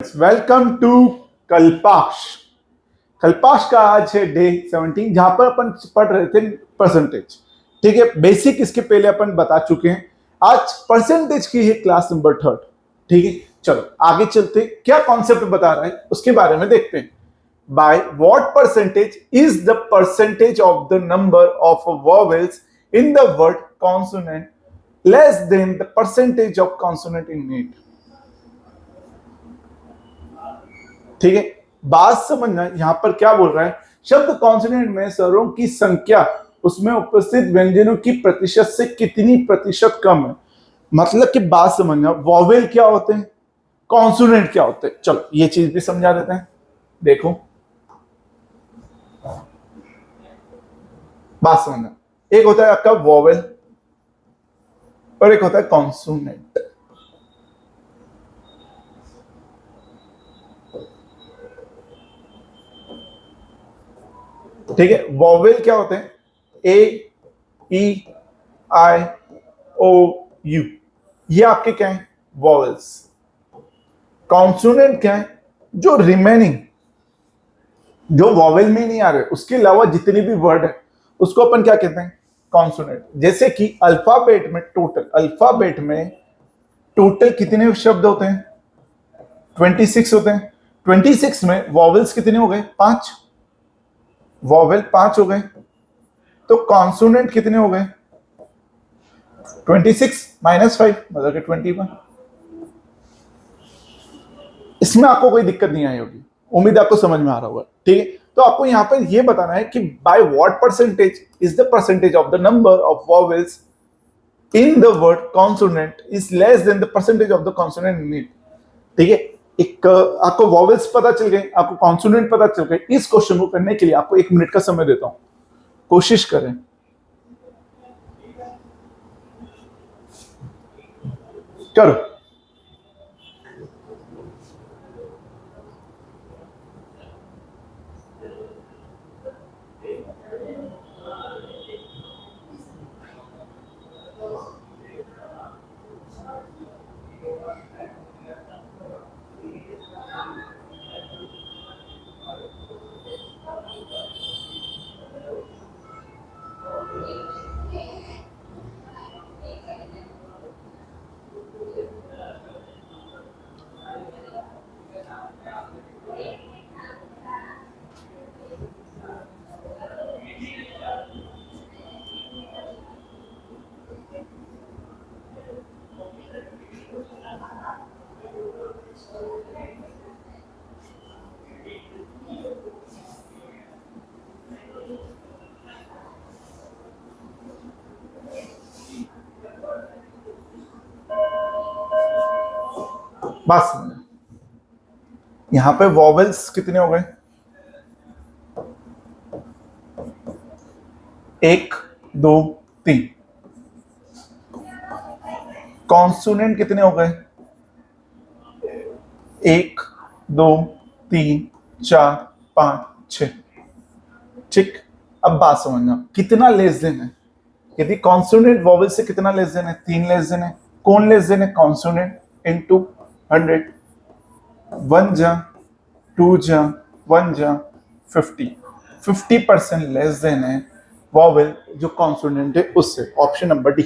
Welcome to कल्पाक्ष। कल्पाक्ष का आज है डे 17 जहां पर अपन पढ़ रहे थे परसेंटेज। ठीक है, बेसिक इसके पहले अपन बता चुके हैं। आज परसेंटेज की है क्लास नंबर 3। ठीक है, चलो आगे चलते, क्या कॉन्सेप्ट बता रहा है उसके बारे में देखते हैं। By what percentage is the percentage of the number of vowels in the word consonant less than the percentage of consonant in it. ठीक है, बात समझना, यहां पर क्या बोल रहा है, शब्द कॉन्सोनेंट में स्वरों की संख्या उसमें उपस्थित व्यंजनों की प्रतिशत से कितनी प्रतिशत कम है। मतलब कि बात समझना, वॉवेल क्या होते हैं, कॉन्सोनेंट क्या होते हैं। चलो ये चीज भी समझा देते हैं। देखो बात समझना, एक होता है आपका वॉवेल और एक होता है कॉन्सोनेंट। ठीक है, वॉवेल क्या होते हैं, ए ई आई ओ यू, ये आपके क्या है वॉवेल्स। कॉन्सोनेंट क्या है, जो रिमेनिंग जो वॉवेल में नहीं आ रहे उसके अलावा जितने भी वर्ड है उसको अपन क्या कहते हैं, कॉन्सोनेंट। जैसे कि अल्फाबेट में टोटल कितने शब्द होते हैं, 26 होते हैं। 26 में वॉवेल्स कितने हो गए, 5। वॉवेल 5 हो गए, तो कॉन्सोनेंट कितने हो गए, 26 - 5 मतलब कि 21। इसमें आपको कोई दिक्कत नहीं आई होगी, उम्मीद आपको समझ में आ रहा होगा। ठीक है, तो आपको यहां पर यह बताना है कि by what percentage is the percentage of the number of vowels in the word consonant is less than the percentage of the consonant in it. ठीक है, एक आपको वॉवेल्स पता चल गए, आपको कॉन्सोनेंट पता चल गए। इस क्वेश्चन को करने के लिए आपको 1 मिनट का समय देता हूं, कोशिश करें। करो। बात समझना, यहां पे वॉवेल्स कितने हो गए, 1 2 3। कॉन्सोनेंट कितने हो गए, 1 2 3 4 5 6। ठीक, अब बात समझना, कितना लेस देन है। यदि कॉन्सोनेंट वॉवेल से कितना लेस देन है, 3 लेस देन है। कौन लेस देन है, कॉन्सोनेंट इनटू 100, 1 जा 2 जा 1 जा 50% लेस देन है वॉवेल जो कॉन्सोनेंट है उससे। Option number D.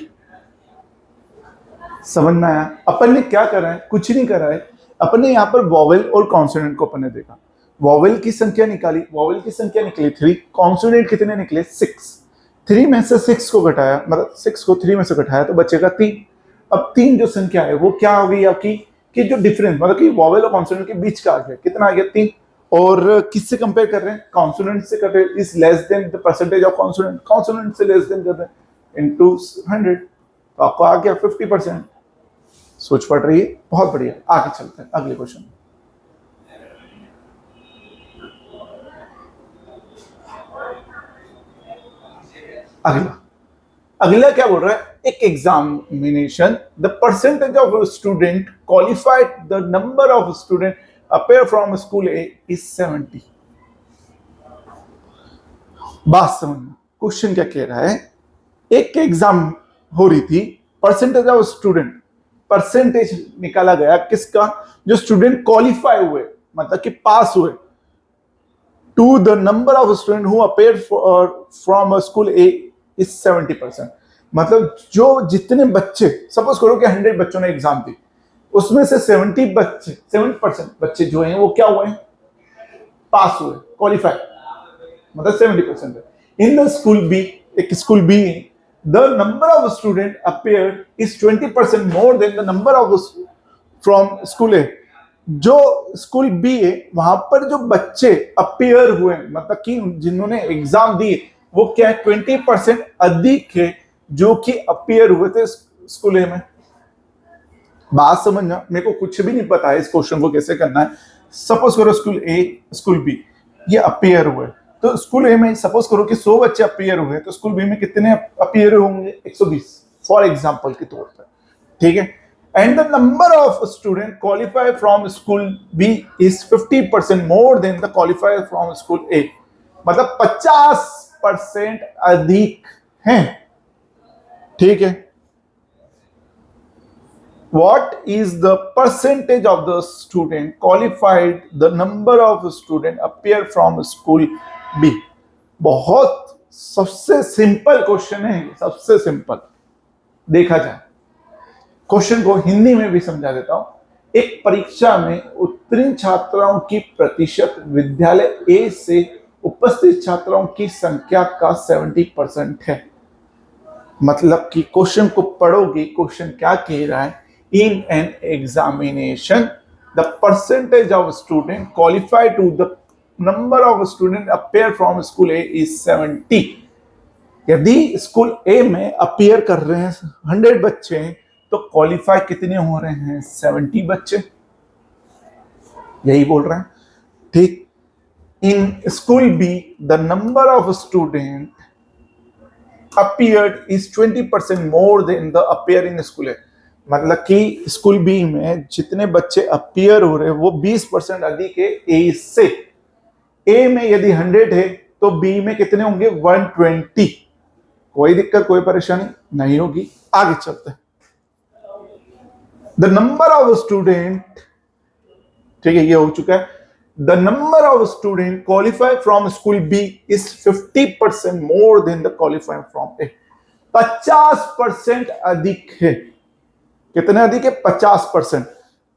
समझ में आया। अपन ने क्या करा है, कुछ नहीं करा है। अपन ने यहाँ पर वॉवेल और कॉन्सोनेंट को अपन ने देखा, वॉवेल की संख्या निकाली, वॉवेल की संख्या निकली 3, कॉन्सोनेंट कितने निकले 6। 3 में से 6 को घटाया, मतलब 6 को 3 में से घटाया तो बचेगा 3। अब 3 जो संख्या है वो क्या हो गई आपकी, कि जो डिफरेंस मतलब कि वॉवेल और कॉन्सोनेंट के बीच का आ गया, कितना आ गया 3। और किससे कंपेयर कर रहे हैं, कॉन्सोनेंट से कर रहे हैं। Is less than the percentage of consonant, consonant से लेस देन कर रहे हैं इनटू 100, तो आपको आ गया 50%। सोच पड़ रही है, बहुत बढ़िया। आगे चलते हैं अगले क्वेश्चन। अगला अगला क्या बोल रहा है, एक examination the percentage of student qualified the number of student appear from school A is 70। बात समझना, क्वेश्चन क्या कह रहा है, एक एग्जाम हो रही थी, परसेंटेज ऑफ स्टूडेंट परसेंटेज निकाला गया किसका, जो स्टूडेंट क्वालिफाई हुए मतलब कि पास हुए, to the number of student who appear from school A is 70%। मतलब जो जितने बच्चे, सपोज करो कि 100 बच्चों ने एग्जाम दी, उसमें से 7% बच्चे जो हैं वो क्या हुए, पास हुए, क्वालिफाई, मतलब 70% है। इन द स्कूल बी, एक school B, the number of student appeared is 20% more than the number of from school A. जो स्कूल बी है वहां पर जो बच्चे अपीयर हुए, मतलब कि जिन्होंने एग्जाम दी, वो क्या है, 20% अधिक है जो कि अपीयर हुए थे स्कूल ए में। बात समझना, मेरे को कुछ भी नहीं पता है इस क्वेश्चन को कैसे करना है। सपोज करो स्कूल ए स्कूल बी ये अपीयर हुए, तो स्कूल ए में सपोज करो कि 100 बच्चे अपीयर हुए, तो स्कूल बी में कितने अपीयर होंगे, 120 फॉर एग्जांपल के तौर पर, ठीक है। And the number of student qualify from school B is 50% more than the qualify from school A, मतलब 50% अधिक हैं, ठीक है। What is the percentage of the student qualified the number of student appear from school B? बहुत सबसे simple question है, सबसे simple देखा जाए। क्वेश्चन को हिंदी में भी समझा देता हूं। एक परीक्षा में उत्तीर्ण छात्राओं की प्रतिशत विद्यालय ए से उपस्थित छात्राओं की संख्या का 70% है। मतलब कि क्वेश्चन को पढ़ोगे, क्वेश्चन क्या कह रहा है, in an examination the percentage of student qualified to the number of student appear from school A is 70। यदि स्कूल ए में अपीयर कर रहे हैं 100 बच्चे हैं, तो क्वालिफाई कितने हो रहे हैं, 70 बच्चे, यही बोल रहे हैं, ठीक। In school B the number of student appeared is 20% more than the appear in school A। मतलब कि स्कूल बी में जितने बच्चे अपीयर हो रहे हैं वो 20% अधिक है ए से। ए में यदि 100 है तो बी में कितने होंगे, 120। कोई दिक्कत, कोई परेशानी नहीं होगी। आगे चलते हैं। द नंबर ऑफ स्टूडेंट, ठीक है, ये हो चुका है। The number of student qualify from school B is 50% more than the qualify from A. 50% अधिक है। कितने अधिक है, 50%,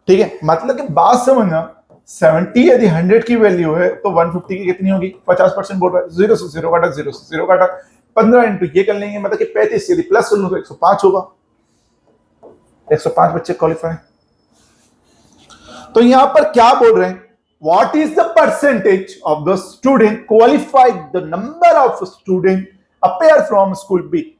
ठीक है। मतलब कि बात समझना, 70 यदि 100 की वैल्यू है तो 150 की कितनी होगी, 50% बोल रहा है। 0 से 0 काटा, 0 से 0 काटा, 15 इंटू ये कर लेंगे, मतलब कि 35, यदि प्लस कर लूं तो 105 होगा। 105 बच्चे क्वालिफाई। तो यहां पर क्या बोल रहे हैं, what is the percentage of the student qualified the number of student appear from school B.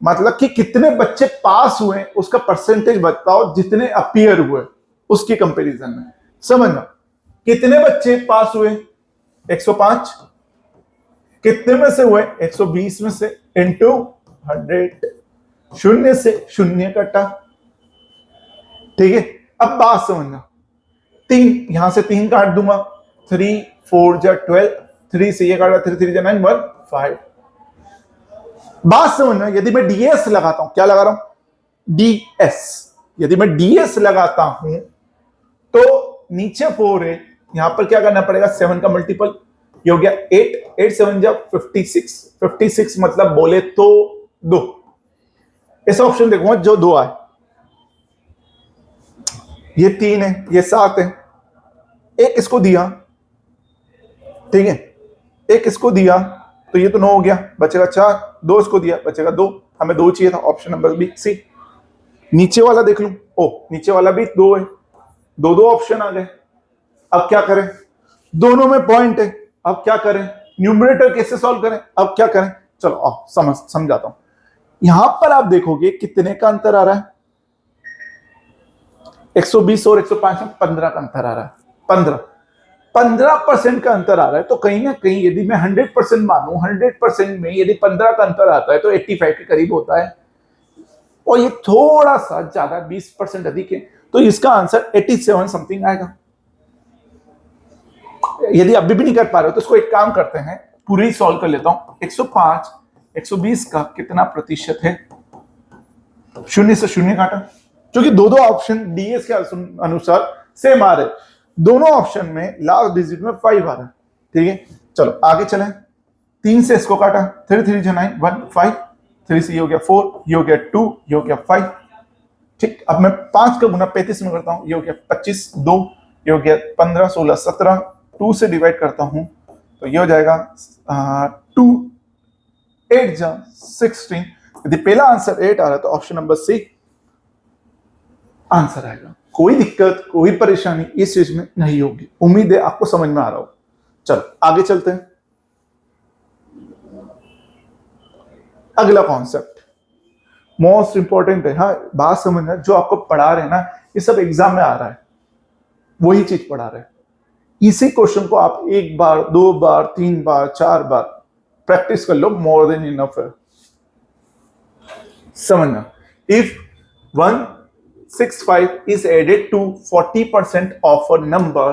मतलब कि कितने बच्चे पास हुए उसका परसेंटेज बताओ जितने अपीयर हुए उसकी कंपैरिजन में। समझना, कितने बच्चे पास हुए, 105, कितने में से हुए, 120 में से, इंटू 100, शून्य से शून्य कटा, ठीक है। अब बात समझना, 3 यहां से 3 काट दूंगा, 3 4 जा 12, 3 से ये काटा, 3 3 जा 9 1 5। बात समझना, यदि मैं डीएस लगाता हूं, क्या लगा रहा हूं, डीएस, यदि मैं डीएस लगाता हूं तो नीचे 4 है, यहां पर क्या करना पड़ेगा, 7 का मल्टीपल, ये हो गया 8, 8 7 जा 56, 56 मतलब बोले तो 2। ऐसा ऑप्शन देखूंगा जो 2 आए, ये 3 है, ये 7 है, एक इसको दिया, ठीक है, एक इसको दिया तो ये तो 9 हो गया, बचेगा 4, 2 इसको दिया, बचेगा 2, हमें 2 चाहिए था, ऑप्शन नंबर बी सी। नीचे वाला देख लूं, ओ नीचे वाला भी 2 है, 2 ऑप्शन आ गए। अब क्या करें, दोनों में पॉइंट है, अब क्या करें, न्यूमरेटर कैसे सॉल्व करें, अब क्या करें, चलो आओ समझाता हूं। यहां पर आप देखोगे कितने का अंतर आ रहा है, 120 और 105 में 15 का अंतर आ रहा है, 15% का अंतर आ रहा है। तो कहीं ना कहीं यदि मैं 100% मानूं, 100% में यदि 15 का अंतर आता है तो 85 के करीब होता है, और ये थोड़ा सा ज्यादा 20% अधिक है, तो इसका आंसर 87 समथिंग आएगा। यदि अभी भी नहीं कर पा रहे हो तो इसको एक काम करते हैं, पूरी सॉल्व कर लेता हूं। 105 120 का कितना प्रतिशत है, शून्य से शून्य काटा, क्योंकि दो दो ऑप्शन डीएस के अनुसार सेम आ रहे, दोनों ऑप्शन में लास्ट डिजिट में 5 आ रहा है। ठीक है, चलो आगे चलें। 3 से इसको काटा, 3 3 जा 9 1 5, 3 से ये हो गया 4, ये हो गया 2, ये हो गया 5। ठीक, अब मैं 5 का गुना 35 में करता हूं, ये हो गया 25, 2, ये हो गया 15 16 17, 2 से डिवाइड करता हूं तो ये हो जाएगा 2 8 जा 16। यदि पहला आंसर 8 आ रहा है तो ऑप्शन नंबर सी आंसर आएगा। कोई दिक्कत कोई परेशानी इस चीज में नहीं होगी। उम्मीद है आपको समझ में आ रहा हो। चलो आगे चलते हैं। अगला कॉन्सेप्ट मोस्ट इंपॉर्टेंट है। हाँ, बात समझना, जो आपको पढ़ा रहे हैं ना, ये सब एग्जाम में आ रहा है, वही चीज पढ़ा रहे हैं। इसी क्वेश्चन को आप 1 बार 2 बार 3 बार 4 बार प्रैक्टिस कर लो, मोर देन इनफ है। समझना, if 165 is added to 40% of a number,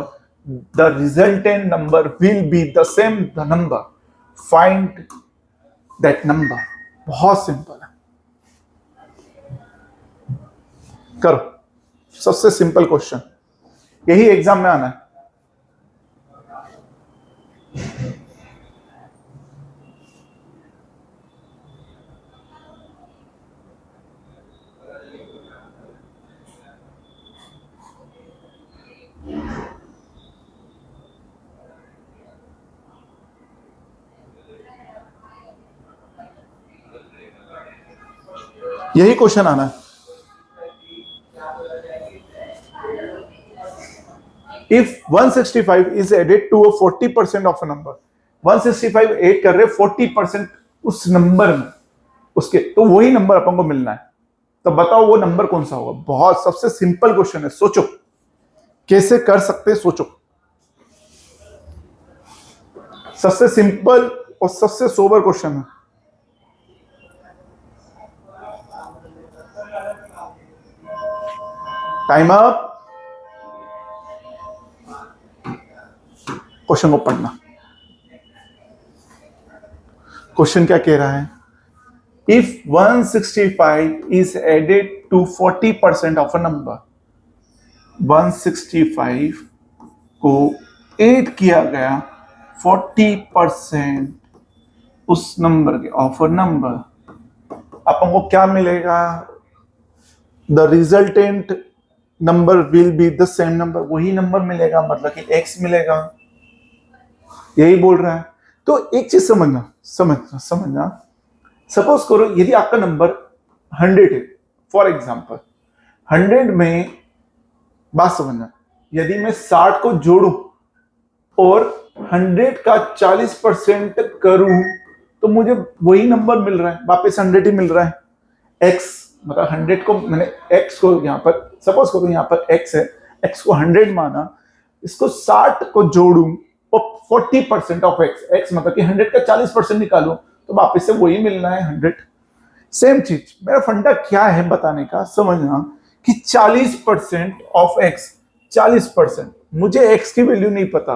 the resultant number will be the same the number. Find that number. बहुत सिंपल है, करो। सबसे सिंपल क्वेश्चन, यही एग्जाम में आना है। यही क्वेश्चन आना है। If 165 is added to a 40% of a number, 165 add कर रहे 40% उस नंबर में उसके, तो वही नंबर अपन को मिलना है। तो बताओ वो नंबर कौन सा होगा। बहुत सबसे सिंपल क्वेश्चन है, सोचो कैसे कर सकते, सोचो। सबसे सिंपल और सबसे सोबर क्वेश्चन है। Time up. क्वेश्चन को पढ़ना। क्वेश्चन क्या कह रहा है, if 165 is added to 40% of a number, 165 को ऐड किया गया 40% उस नंबर के ऑफ अ नंबर, अपन को क्या मिलेगा। The resultant number will be the same number, वही नंबर मिलेगा, मतलब कि x मिलेगा, यही बोल रहा है। तो एक चीज समझना, सपोज करो यदि आपका नंबर 100 है, फॉर एग्जांपल 100 में, बात समझना, यदि मैं 60 को जोड़ूं और 100 का 40% करूं तो मुझे वही नंबर मिल रहा है, वापस 100 ही मिल रहा है। x मतलब 100 को मैंने x को यहाँ पर सपोज करो, यहाँ पर x है, x को 100 माना, इसको 60 को जोड़ूं और 40% ऑफ x मतलब कि 100 का 40% निकालूं तो वापस से वही मिलना है 100। सेम चीज, मेरा फंडा क्या है बताने का, समझना कि 40% ऑफ x, 40%, मुझे x की वैल्यू नहीं पता,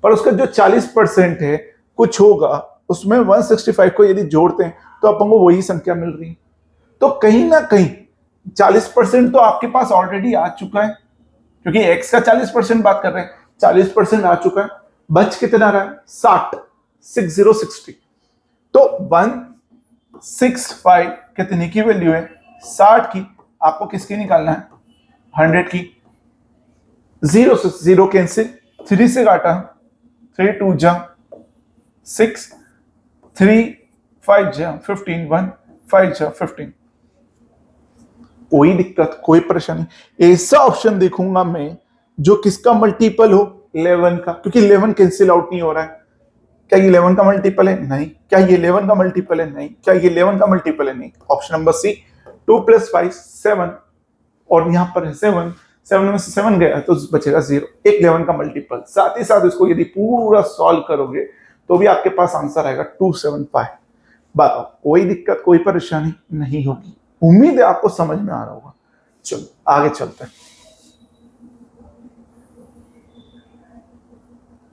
पर उसका जो 40% है कुछ होगा, उसमें 165 को यदि जोड़ते हैं तो अपन को वही संख्या मिल रही है। तो कहीं ना कहीं 40% तो आपके पास ऑलरेडी आ चुका है, क्योंकि x का 40% बात कर रहे हैं, 40% आ चुका है, बच कितना रहा है 60, 6060। तो 165 कितने की वैल्यू है, 60 की। आपको किसकी निकालना है, 100 की। 0 से 0 कैंसिल, 3 से काटा, 3 2 जा 6, 3 5 जा 15, 1 5 जा 15। कोई दिक्कत कोई परेशानी, ऐसा ऑप्शन देखूंगा मैं जो किसका मल्टीपल हो, 11 का, क्योंकि 11 कैंसिल आउट नहीं हो रहा है। क्या ये 11 का मल्टीपल है, नहीं। क्या ये 11 का मल्टीपल है, नहीं। क्या ये 11 का मल्टीपल है, नहीं। ऑप्शन नंबर सी, 2 + 5 7, और यहां पर है 7, 7 में से 7 गया तो बचेगा 0, एक 11 का मल्टीपल। साथ ही साथ इसको यदि पूरा सॉल्व करोगे तो भी आपके पास आंसर आएगा 275। बताओ, कोई दिक्कत कोई परेशानी नहीं होगी। उम्मीद है आपको समझ में आ रहा होगा। चलो आगे चलते हैं।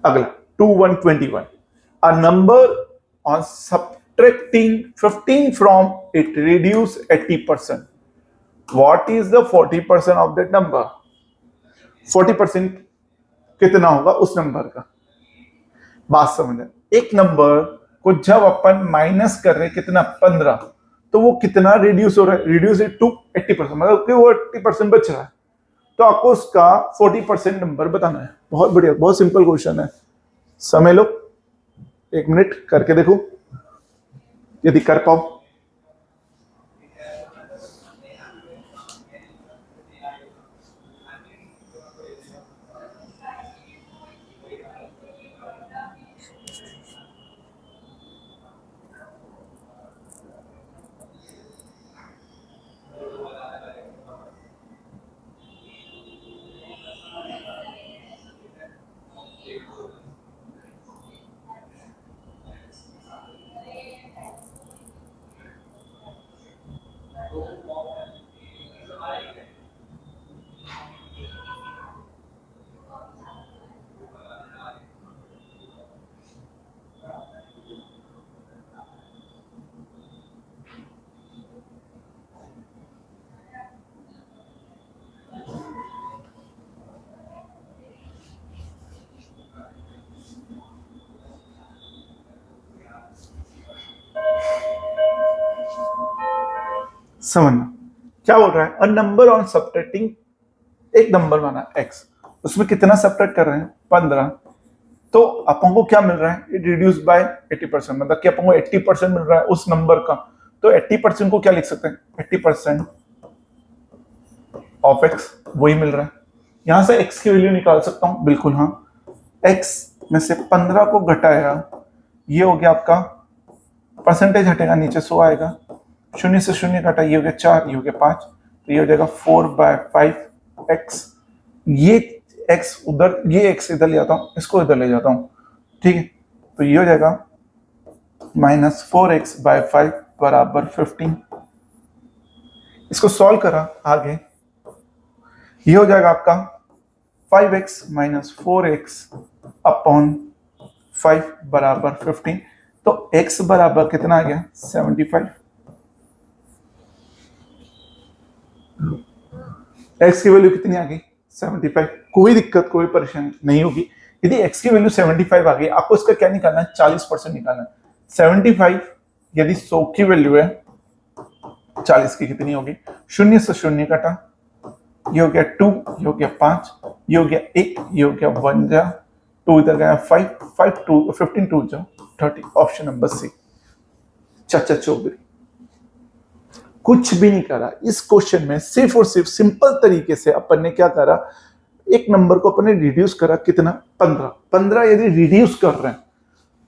अगला 2121, a number on subtracting 15 from it reduce 80%, what is the 40% of that number? 40% कितना होगा उस नंबर का? बात समझ। एक नंबर को जब अपन माइनस कर रहे कितना 15, तो वो कितना रिड्यूस हो रहा है? रिड्यूस टू 80%, मतलब कि वो 80% बच रहा है। तो आपको उसका 40% नंबर बताना है। बहुत बढ़िया, बहुत सिंपल क्वेश्चन है। समय लो, 1 मिनट करके देखो यदि कर पाओ। समझना क्या बोल रहा है? अ नंबर ऑन सब्ट्रैक्टिंग, एक नंबर माना x, उसमें कितना सब्ट्रैक्ट कर रहे हैं? 15। तो अपन को क्या मिल रहा है? इट रिड्यूस बाय 80%, मतलब कि अपन को 80% मिल रहा है उस नंबर का। तो 80% को क्या लिख सकते हैं? 80% ऑफ x, वही मिल रहा है। यहां से x की वैल्यू निकाल सकता हूं, बिल्कुल हाँ। x में से 15 को घटाया, ये हो गया आपका, परसेंटेज हटेगा नीचे 100 आएगा, शून्य से शून्य घटा, ये हो गया 4, ये हो गया 5, तो ये हो जाएगा 4/5x। ये x उधर, ये x इधर ले जाता हूँ, इसको इधर ले जाता हूँ, ठीक है। तो ये हो जाएगा -4x/5 बराबर 15। इसको सॉल्व करा आगे, ये हो जाएगा आपका 5x - 4x अपॉन 5 बराबर 15। तो x बराबर कितना आ गया? 75। x की वैल्यू कितनी आ गई? 75। कोई दिक्कत, कोई परेशानी नहीं होगी। यदि x की वैल्यू 75 आ गई, आपको इसका क्या निकालना है? 40% निकालना है। 75 यदि 100 की वैल्यू है, 40 की कितनी होगी? शून्य से शून्य कटा, ये हो गया 2, ये हो गया 5, ये हो गया 1, ये हो गया 1 जा 2, इधर गया 5, 5 2 15 2 जा 30। ऑप्शन नंबर सी, चाचा चौधरी। कुछ भी नहीं करा इस क्वेश्चन में, सिर्फ और सिर्फ सिंपल तरीके से अपन ने क्या करा? एक नंबर को अपन ने रिड्यूस करा, कितना? 15। 15 यदि रिड्यूस कर रहे हैं,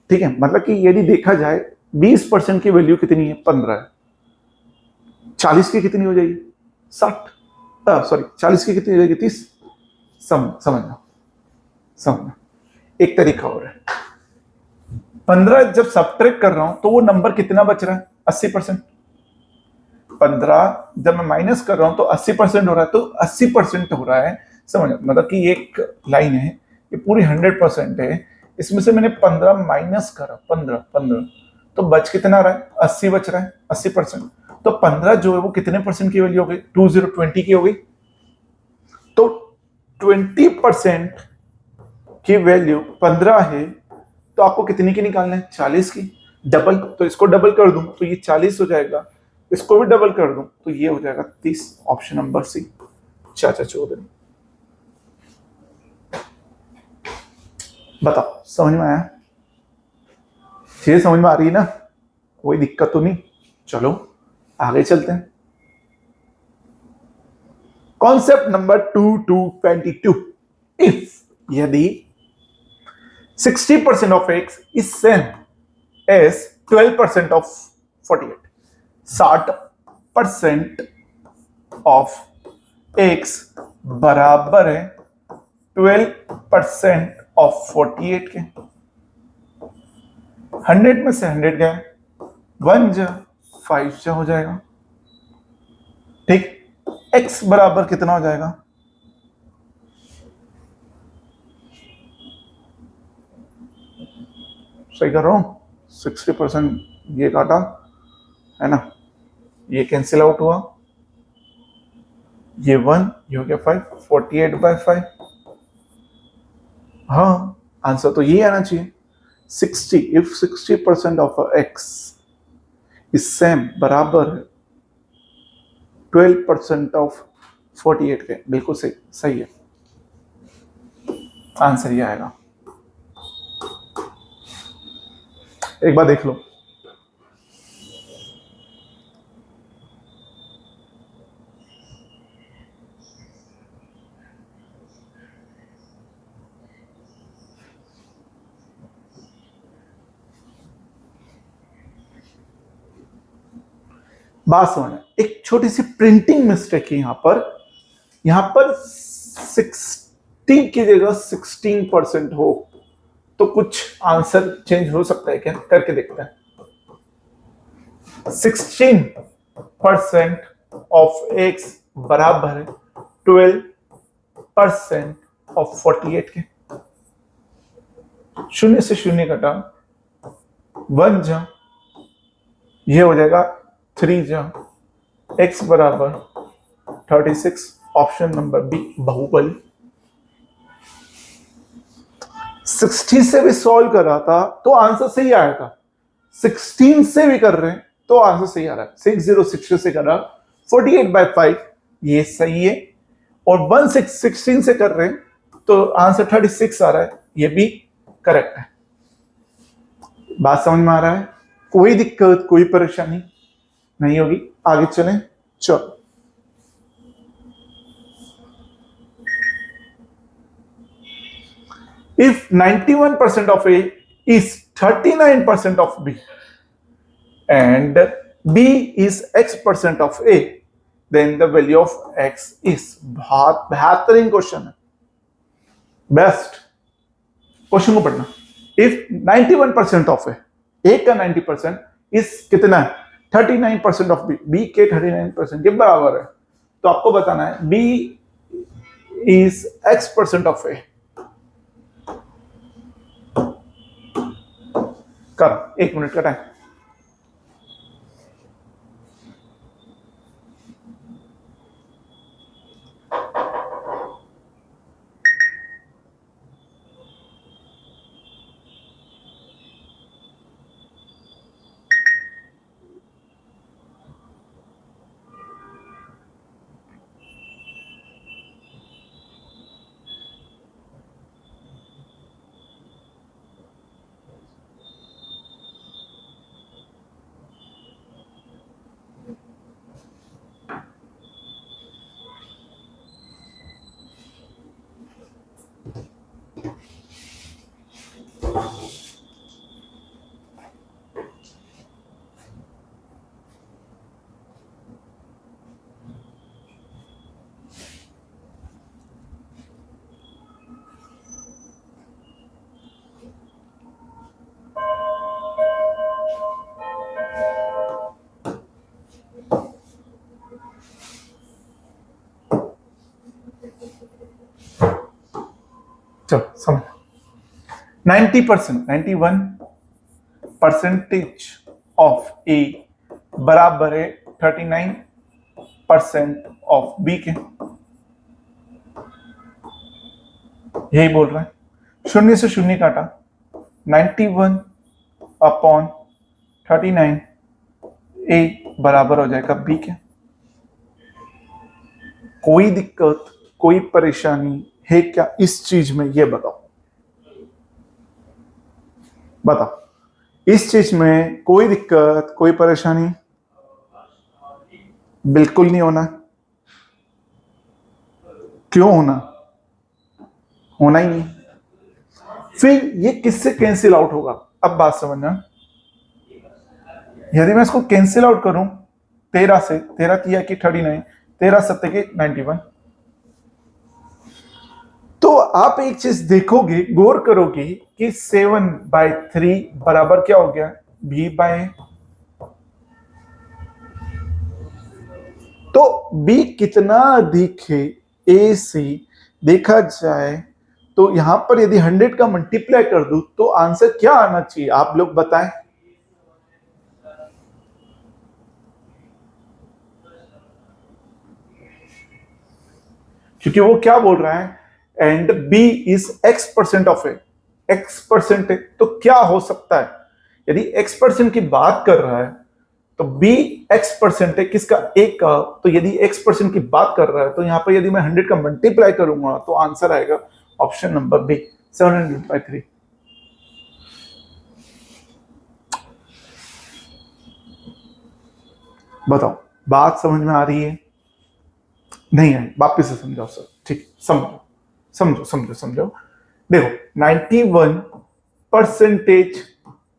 ठीक है, मतलब कि यदि देखा जाए 20% की वैल्यू कितनी है? 15 है। 40 की कितनी हो जाएगी? 60, सॉरी 40 की कितनी हो जाएगी? 30। समझना, समझना। एक तरीका और है, 15 जब सब्ट्रैक्ट कर रहा हूं तो वो नंबर कितना बच रहा है? 80%। 15 जब मैं माइनस कर रहा हूं तो 80% हो रहा है, तो 80% हो रहा है। समझ, मतलब कि एक लाइन है, ये पूरी 100% है, इसमें से मैंने 15 माइनस करा, 15 तो बच कितना रहा है? 80 बच रहा है, 80%। तो 15 जो है वो कितने परसेंट की वैल्यू हो गई? 20 की हो गई। तो 20% की वैल्यू 15 है, तो आपको कितनी की निकालना है? 40 की। डबल, तो इसको डबल कर दूं तो ये 40 हो जाएगा, इसको भी डबल कर दूं तो ये हो जाएगा 30। ऑप्शन नंबर सी, चाचा चौधरी। बताओ, समझ में आया? चीजें समझ में आ रही है ना? कोई दिक्कत तो नहीं? चलो आगे चलते हैं। Concept number 222। इफ यदि 60% of x is same as 12% of 48, 60% of x बराबर है 12% ऑफ 48 के। 100 में से 100 गए, 1 जा 5 जा हो जाएगा, ठीक। x बराबर कितना हो जाएगा? सही कर रहा हूं? 60% ये काटा है ना, ये कैंसिल आउट हुआ, ये 1, ये हो गया 5, 48/5। हाँ, आंसर तो ये आना चाहिए 60। If 60% of x is same, बराबर है 12% ऑफ 48 के। बिल्कुल सही, सही है, आंसर ये आएगा। एक बार देख लो, बात समझना, एक छोटी सी प्रिंटिंग मिस्टेक है यहां पर 60 की जगह 16% हो तो कुछ आंसर चेंज हो सकता है क्या, करके देखते हैं। 16% ऑफ x बराबर है 12% ऑफ 48 के। शून्य से शून्य कटा 1 जा, ये हो जाएगा 3 जा, x बराबर 36। Option number B Baahubali. 60 से भी सॉल्व कर रहा था तो आंसर सही आया था, 16 से भी कर रहे हैं तो आंसर सही आ रहा है। 6060 से कर रहा 48/5, ये सही है। और 16 से कर रहे हैं तो आंसर 36 आ रहा है, ये भी करेक्ट है। बात समझ में आ रहा है? कोई दिक्कत, कोई परेशानी नहीं होगी। आगे चलें, चलो। If 91% of A is 39% of B and B is X% of A, then the value of X is। बहुत बेहतरीन क्वेश्चन है, बेस्ट। क्वेश्चन को पढ़ना। If 91% of A का 90% इस कितना है 39% of B, B के 39% के बराबर है, तो आपको बताना है B is X% of A। कर 1 मिनट का टाइम। चलो समझ। 90%, 91% ऑफ ए बराबर है 39% ऑफ बी के। यही बोल रहा है, शून्य से शून्य काटा 91/39 ए बराबर हो जाएगा बी के। कोई दिक्कत, कोई परेशानी है क्या इस चीज में, ये बताओ, बताओ। इस चीज में कोई दिक्कत, कोई परेशानी बिल्कुल नहीं होना। क्यों होना, होना ही नहीं। फिर ये किससे कैंसिल आउट होगा, अब बात समझना। यदि मैं इसको कैंसिल आउट करूं 13 से, 13 किया कि 39, 13 सत्ते के 91, तो आप एक चीज देखोगे, गौर करोगे कि 7/3 बराबर क्या हो गया B/A। तो B कितना अधिक है A से देखा जाए तो यहां पर यदि 100 का मल्टीप्लाई कर दूं तो आंसर क्या आना चाहिए, आप लोग बताएं। क्योंकि वो क्या बोल रहा है, and B is x% of A, x% है तो क्या हो सकता है, यदि x% की बात कर रहा है तो b x% है किसका, एक का, तो यदि x% की बात कर रहा है तो यहां पर यदि मैं 100 का मल्टीप्लाई करूंगा तो आंसर आएगा ऑप्शन नंबर बी 700/3। बताओ बात समझ में आ रही है, नहीं है वापिस से समझाओ सर, ठीक समझो समझो समझो समझो। देखो 91%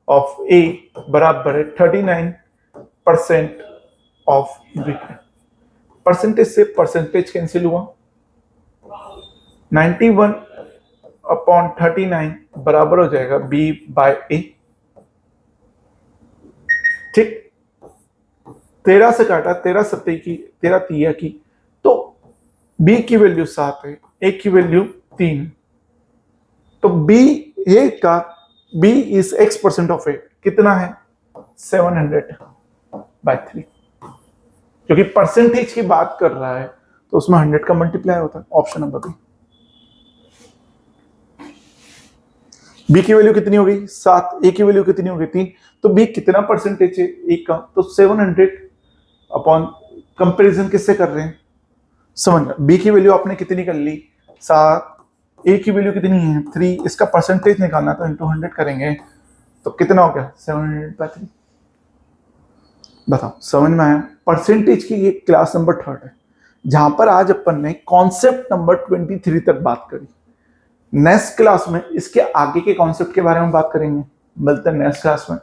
ऑफ ए बराबर है 39% ऑफ बी। परसेंटेज से परसेंटेज कैंसिल हुआ, 91/39 बराबर हो जाएगा बी बाय ए। ठीक, 13 से काटा, 13 सत्ते की, 13 तिया की, तो बी की वैल्यू 7 है, ए की वैल्यू 3, तो बी ए का बी इज x% ऑफ ए कितना है 700/3, क्योंकि परसेंटेज की बात कर रहा है तो उसमें 100 का मल्टीप्लाई होता है, ऑप्शन नंबर बी। बी की वैल्यू कितनी हो गई 7, ए की वैल्यू कितनी हो गई 3, तो बी कितना परसेंटेज है एक का, तो 700 अपॉन कंपेरिजन किससे कर रहे हैं, समझ, बी की वैल्यू आपने कितनी कर ली 7, ए की वैल्यू कितनी है 3, इसका परसेंटेज निकालना तो इंटू 100 करेंगे तो कितना हो गया 700/3। बताओ समझ में आया। परसेंटेज की ये क्लास नंबर 3 है, जहां पर आज अपन ने कॉन्सेप्ट नंबर 23 तक बात करी। नेक्स्ट क्लास में इसके आगे के कॉन्सेप्ट के बारे में बात करेंगे, मिलते हैं नेक्स्ट क्लास में।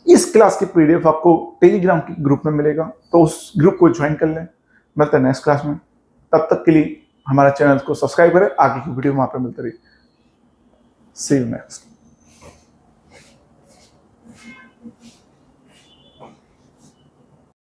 इस क्लास की पीडीएफ आपको टेलीग्राम के ग्रुप में मिलेगा, तो उस ग्रुप को ज्वाइन कर लें। मिलते हैं नेक्स्ट क्लास में, तब तक के लिए हमारा चैनल को सब्सक्राइब करें, आगे की वीडियो वहां पर मिलती रही। सी यू नेक्स्ट।